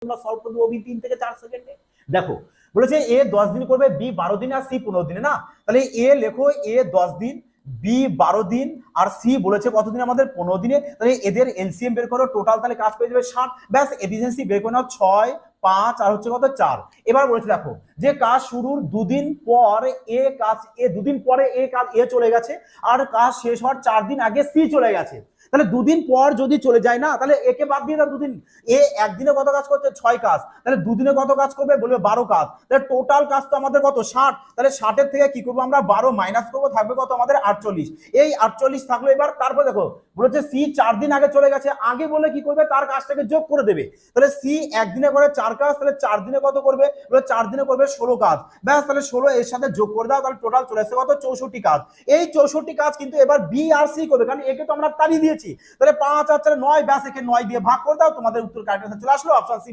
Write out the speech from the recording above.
তোমরা সলভ করে দেবো 3 থেকে 4 সেকেন্ডে। দেখো বলেছে এ 10 দিন করবে, বি 12 দিন আর সি 15 দিনে না, তাহলে এ লেখো এ 10 দিন, বি 12 দিন আর সি বলেছে কতদিন আমাদের 15 দিনে, তাহলে এদের এলসিএম বের করো, টোটাল তাহলে কাজ পেয়ে যাবে 60। ব্যাস এফিসিয়েন্সি বের করে নাও 6, 5 আর হচ্ছে কত 4। এবার বলেছে দেখো যে কাজ শুরুর দুদিন পর দুদিন পরে কাজ এ চলে গেছে, আর কাজ শেষ হওয়ার 4 দিন আগে সি চলে গেছে। তাহলে দুদিন পর যদি চলে যায় না, তাহলে একে বাদ দিয়ে দাও দুদিন। এ একদিনে কত কাজ করছে 6 কাজ, তাহলে দুদিনে কত কাজ করবে বলবে 12 কাজ, তাহলে টোটাল কাজ তো আমাদের কত 60। তাহলে 60 এর থেকে কি করবো আমরা 12 মাইনাস করবো, থাকবে কত আমাদের 48। এই 48 থাকলো। এবার তারপর দেখো বলেছে সি 4 দিন আগে চলে গেছে, আগে বলে কি করবে তার কাজটাকে যোগ করে দেবে। তাহলে সি একদিনে করে 4 কাজ, তাহলে 4 দিনে কত করবে বলে 4 দিনে করবে 16 কাজ। ব্যাস তাহলে 16 এর সাথে যোগ করে দাও, তাহলে টোটাল চলে আসছে কত 64 কাজ। এই 64 কাজ কিন্তু এবার বি আর সি করবে, কারণ একে তো আমরা তাড়িয়ে দিয়েছি। তাহলে 5 আর 4 9, ব্যাস একে 9 দিয়ে ভাগ করে দাও, তোমাদের উত্তর কারেক্ট চলে আসলো, অপশন সি।